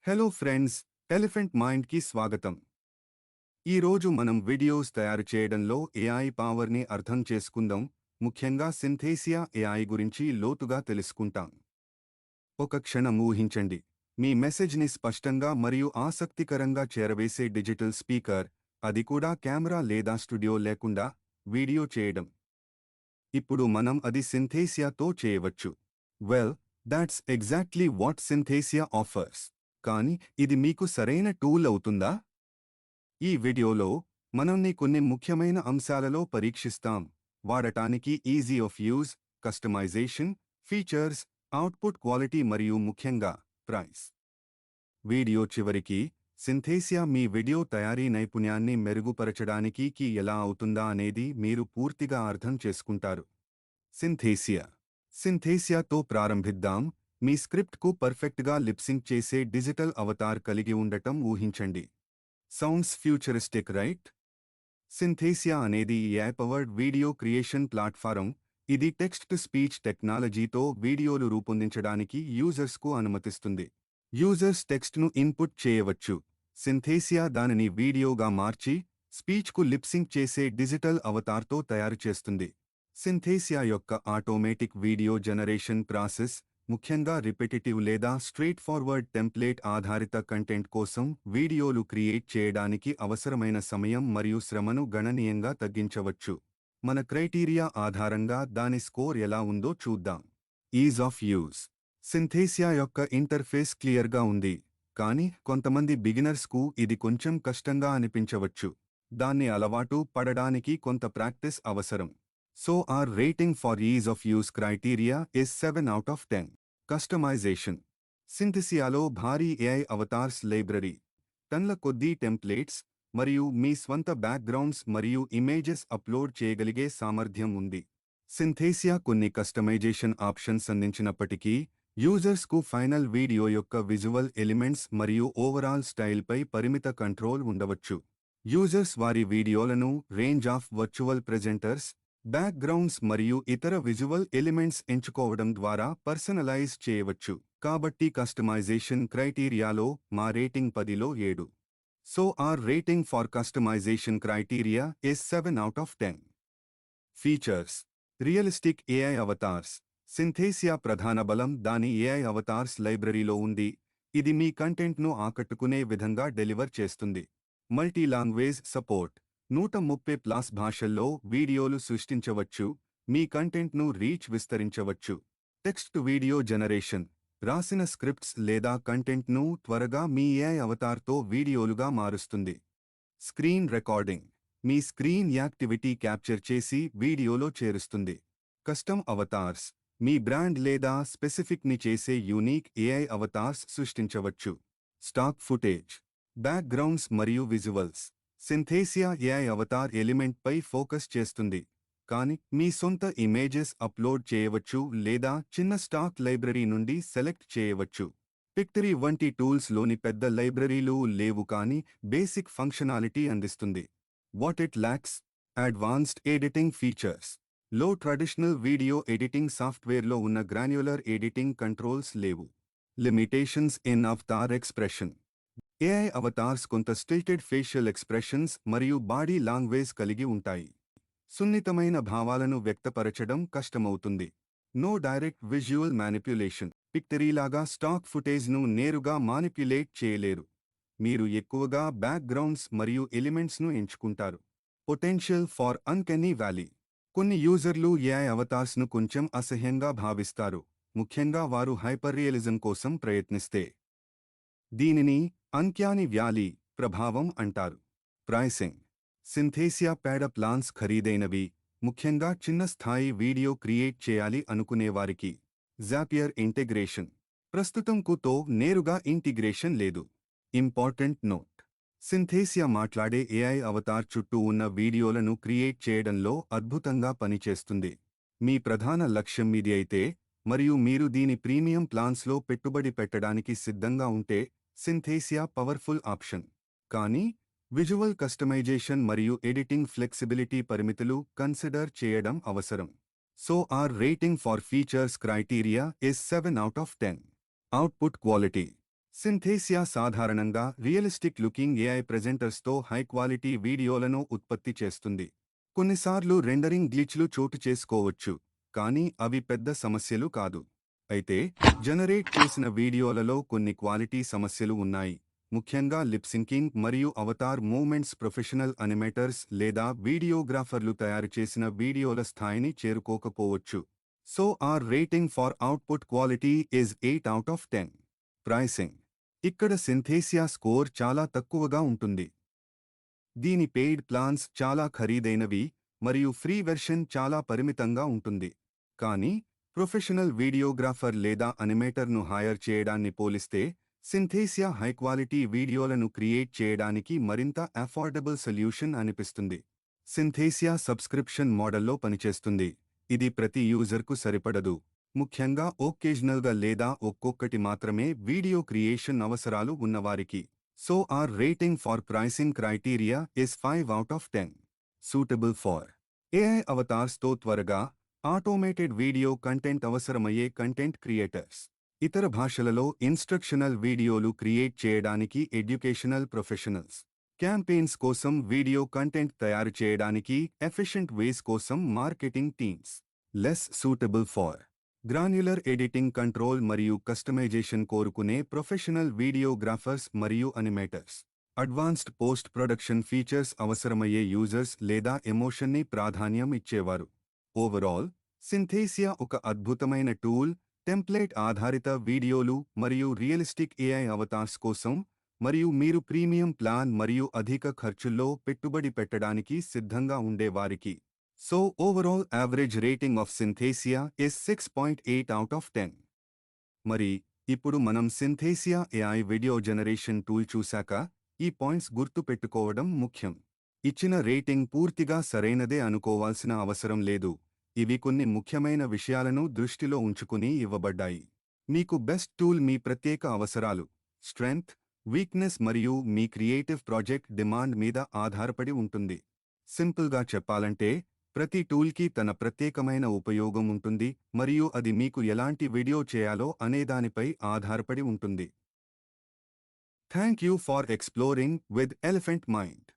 Hello friends, elephant మైండ్కి స్వాగతం. ఈరోజు మనం వీడియోస్ తయారు చేయడంలో ఏఐ పవర్ని అర్థం చేసుకుందాం, ముఖ్యంగా సింథేసియా ఏఐ గురించి లోతుగా తెలుసుకుంటాం. ఒక క్షణం ఊహించండి, మీ మెసేజ్ని స్పష్టంగా మరియు ఆసక్తికరంగా చేరవేసే డిజిటల్ స్పీకర్, అది కూడా కెమెరా లేదా స్టూడియో లేకుండా వీడియో చేయడం. ఇప్పుడు మనం అది సింథేసియాతో చేయవచ్చు. Well, that's exactly what Synthesia offers. కానీ ఇది మీకు సరైన టూల్ అవుతుందా? ఈ వీడియోలో మనం కొన్ని ముఖ్యమైన అంశాలలో పరీక్షిస్తాం. వాడటానికి easy of use, customisation, features, output quality మరియు ముఖ్యంగా ప్రైస్. వీడియో చివరికి సింథేసియా మీ వీడియో తయారీ నైపుణ్యాన్ని మెరుగుపరచడానికి ఎలా అవుతుందా అనేది మీరు పూర్తిగా అర్థం చేసుకుంటారు. సింథేసియా. సింథేసియాతో ప్రారంభిద్దాం. మీ స్క్రిప్ట్కు పర్ఫెక్ట్గా లిప్సింక్ చేసే డిజిటల్ అవతార్ కలిగి ఉండటం ఊహించండి. Sounds futuristic, right? సింథేసియా అనేది AI powered video creation platform. ఇది టెక్స్ట్ టు స్పీచ్ టెక్నాలజీతో వీడియోలు రూపొందించడానికి యూజర్స్కు అనుమతిస్తుంది. యూజర్స్ టెక్స్ట్ను ఇన్పుట్ చేయవచ్చు. సింథేసియా దానిని వీడియోగా మార్చి స్పీచ్కు లిప్సింక్ చేసే డిజిటల్ అవతార్తో తయారు చేస్తుంది. సింథేసియా యొక్క ఆటోమేటిక్ వీడియో జనరేషన్ ప్రాసెస్, ముఖ్యంగా రిపిటిటివ్ లేదా స్ట్రెయిట్ ఫార్వర్డ్ టెంప్లేట్ ఆధారిత కంటెంట్ కోసం వీడియోలు క్రియేట్ చేయడానికి అవసరమైన సమయం మరియు శ్రమను గణనీయంగా తగ్గించవచ్చు. మన క్రైటీరియా ఆధారంగా దాని స్కోర్ ఎలా ఉందో చూద్దాం. Is of use. సింథేసియా యొక్క ఇంటర్ఫేస్ క్లియర్గా ఉంది, కానీ కొంతమంది బిగినర్స్కు ఇది కొంచెం కష్టంగా అనిపించవచ్చు. దాన్ని అలవాటు పడడానికి కొంత ప్రాక్టీస్ అవసరం. So our rating for ease of use criteria is 7 out of 10. Customization. సింథేసియాలో భారీ ఏఐ అవతార్స్ లైబ్రరీ, టన్ల కొద్దీ టెంప్లేట్స్ మరియు మీ స్వంత బ్యాక్గ్రౌండ్స్ మరియు ఇమేజెస్ అప్లోడ్ చేయగలిగే సామర్థ్యం ఉంది. సింథేసియా కొన్ని కస్టమైజేషన్ ఆప్షన్స్ అందించినప్పటికీ, యూజర్స్కు ఫైనల్ వీడియో యొక్క విజువల్ ఎలిమెంట్స్ మరియు ఓవరాల్ స్టైల్పై పరిమిత కంట్రోల్ ఉండవచ్చు. యూజర్స్ వారి వీడియోలను range of virtual presenters, backgrounds మరియు ఇతర విజువల్ ఎలిమెంట్స్ ఎంచుకోవడం ద్వారా పర్సనలైజ్ చేయవచ్చు. కాబట్టి కస్టమైజేషన్ క్రైటీరియాలో మా రేటింగ్ 10లో 7. So our rating for customization criteria is 7 out of 10. Features. Realistic AI avatars. Synthesia ప్రధాన బలం దాని ఏఐ అవతార్స్ లైబ్రరీలో ఉంది. ఇది మీ కంటెంట్ను ఆకట్టుకునే విధంగా డెలివర్ చేస్తుంది. Multi language support. 130+ భాషల్లో వీడియోలు సృష్టించవచ్చు. మీ కంటెంట్ను రీచ్ విస్తరించవచ్చు. Text to video generation. రాసిన స్క్రిప్ట్స్ లేదా కంటెంట్ను త్వరగా మీ ఏఐ అవతార్తో వీడియోలుగా మారుస్తుంది. Screen recording. మీ స్క్రీన్ యాక్టివిటీ క్యాప్చర్ చేసి వీడియోలో చేరుస్తుంది. Custom avatars. మీ బ్రాండ్ లేదా స్పెసిఫిక్ని చేసే యూనిక్ ఏఐ అవతార్స్ సృష్టించవచ్చు. Stock footage. బ్యాక్గ్రౌండ్స్ మరియు విజువల్స్. సింథేసియా ఏఐ అవతార్ ఎలిమెంట్పై ఫోకస్ చేస్తుంది, కానీ మీ సొంత ఇమేజెస్ అప్లోడ్ చేయవచ్చు లేదా చిన్న స్టాక్ లైబ్రరీ నుండి సెలెక్ట్ చేయవచ్చు. పిక్టరీ వంటి టూల్స్లోని పెద్ద లైబ్రరీలు లేవు, కానీ బేసిక్ ఫంక్షనాలిటీ అందిస్తుంది. What it lacks. Advanced editing features. లో ట్రెడిషనల్ వీడియో ఎడిటింగ్ సాఫ్ట్వేర్లో ఉన్న గ్రాన్యులర్ ఎడిటింగ్ కంట్రోల్స్ లేవు. Limitations in avatar expression. AI avatars కొంత స్టిల్టెడ్ ఫేషియల్ ఎక్స్ప్రెషన్స్ మరియు బాడీ లాంగ్వేజ్ కలిగి ఉంటాయి. సున్నితమైన భావాలను వ్యక్తపరచడం కష్టమవుతుంది. No direct visual manipulation. పిక్టరీలాగా స్టాక్ ఫుటేజ్ను నేరుగా మానిప్యులేట్ చేయలేరు. మీరు ఎక్కువగా బ్యాక్గ్రౌండ్స్ మరియు ఎలిమెంట్స్ను ఎంచుకుంటారు. Potential for uncanny valley. కొన్ని యూజర్లు ఏఐ అవతార్స్ను కొంచెం అసహ్యంగా భావిస్తారు, ముఖ్యంగా వారు హైపర్ రియలిజం కోసం ప్రయత్నిస్తే. దీనిని అన్క్యానీ వ్యాలీ ప్రభావం అంటారు. ప్రైసింగ్. సింథేసియా పేడ ప్లాన్స్ ఖరీదైనవి, ముఖ్యంగా చిన్న స్థాయి వీడియో క్రియేట్ చేయాలి అనుకునేవారికి. Zapier integration. ప్రస్తుతం తో నేరుగా ఇంటిగ్రేషన్ లేదు. Important note. సింథేసియా మాట్లాడే ఏఐ అవతార్ చుట్టూ ఉన్న వీడియోలను క్రియేట్ చేయడంలో అద్భుతంగా పనిచేస్తుంది. మీ ప్రధాన లక్ష్యం ఇది అయితే, మరియు మీరు దీని ప్రీమియం ప్లాన్స్లో పెట్టుబడి పెట్టడానికి సిద్ధంగా ఉంటే, సింథేసియా పవర్ఫుల్ ఆప్షన్. కానీ విజువల్ కస్టమైజేషన్ మరియు ఎడిటింగ్ ఫ్లెక్సిబిలిటీ పరిమితులు కన్సిడర్ చేయడం అవసరం. So our rating for features criteria is 7 out of 10. Output quality. Synthesia సాధారణంగా రియలిస్టిక్ లుకింగ్ ఏఐ ప్రెజెంటర్స్తో హై క్వాలిటీ వీడియోలను ఉత్పత్తి చేస్తుంది. కొన్నిసార్లు రెండరింగ్ గ్లిచ్లు చోటు చేసుకోవచ్చు, కానీ అవి పెద్ద సమస్యలు కాదు. అయితే జనరేట్ చేసిన వీడియోలలో కొన్ని క్వాలిటీ సమస్యలు ఉన్నాయి. ముఖ్యంగా లిప్ సింకింగ్ మరియు అవతార్ మూవ్మెంట్స్. ప్రొఫెషనల్ అనిమేటర్స్ లేదా వీడియోగ్రాఫర్లు తయారు చేసిన వీడియోల స్థాయిని చేరుకోకపోవచ్చు. So our rating for output quality is 8 out of 10. Pricing. ఇక్కడ సింథేసియా స్కోర్ చాలా తక్కువగా ఉంటుంది. దీని పెయిడ్ ప్లాన్స్ చాలా ఖరీదైనవి మరియు ఫ్రీ వెర్షన్ చాలా పరిమితంగా ఉంటుంది. కానీ ప్రొఫెషనల్ వీడియోగ్రాఫర్ లేదా అనిమేటర్ను హైర్ చేయడాన్ని పోలిస్తే సింథేసియా హై క్వాలిటీ వీడియోలను క్రియేట్ చేయడానికి మరింత అఫోర్డబుల్ సొల్యూషన్ అనిపిస్తుంది. సింథేసియా సబ్స్క్రిప్షన్ మోడల్లో పనిచేస్తుంది. ఇది ప్రతి యూజర్కు సరిపడదు, ముఖ్యంగా ఒకేజనల్గా లేదా ఒక్కొక్కటి మాత్రమే వీడియో క్రియేషన్ అవసరాలు ఉన్నవారికి. So our rating for pricing criteria is 5 out of 10. Suitable for AI అవతార్స్తో త్వరగా ఆటోమేటెడ్ వీడియో కంటెంట్ అవసరమయ్యే కంటెంట్ క్రియేటర్స్. ఇతర భాషలలో ఇన్స్ట్రక్షనల్ వీడియోలు క్రియేట్ చేయడానికి ఎడ్యుకేషనల్ ప్రొఫెషనల్స్. క్యాంపెయిన్స్ కోసం వీడియో కంటెంట్ తయారు చేయడానికి ఎఫిషియెంట్ వేస్ కోసం marketing teams. Less suitable for granular editing, control మరియు కస్టమైజేషన్ కోరుకునే ప్రొఫెషనల్ వీడియోగ్రాఫర్స్ మరియు animators. Advanced post production features అవసరమయ్యే యూజర్స్ లేదా ఎమోషన్ని ప్రాధాన్యం ఇచ్చేవారు. ఓవరాల్ సింథేసియా ఒక అద్భుతమైన టూల్. టెంప్లేట్ ఆధారిత వీడియోలు మరియు రియలిస్టిక్ ఏఐ అవతార్స్ కోసం, మరియు మీరు ప్రీమియం ప్లాన్ మరియు అధిక ఖర్చుల్లో పెట్టుబడి పెట్టడానికి సిద్ధంగా ఉండేవారికి. So overall average rating of Synthesia is 6.8 out of 10. మరి ఇప్పుడు మనం Synthesia AI video generation tool చూశాక ఈ పాయింట్స్ గుర్తు పెట్టుకోవడం ముఖ్యం. ఇచ్చిన రేటింగ్ పూర్తిగా సరైనదే అనుకోవాల్సిన అవసరం లేదు. ఇవి కొన్ని ముఖ్యమైన విషయాలను దృష్టిలో ఉంచుకుని ఇవ్వబడ్డాయి. మీకు బెస్ట్ టూల్ మీ ప్రత్యేక అవసరాలు, స్ట్రెంగ్త్, వీక్నెస్ మరియు మీ క్రియేటివ్ ప్రాజెక్ట్ డిమాండ్ మీద ఆధారపడి ఉంటుంది. సింపుల్గా చెప్పాలంటే ప్రతి టూల్కి తన ప్రత్యేకమైన ఉపయోగం ఉంటుంది మరియు అది మీకు ఎలాంటి వీడియో చేయాలో అనేదానిపై ఆధారపడి ఉంటుంది. Thank you for exploring with Elephant mind.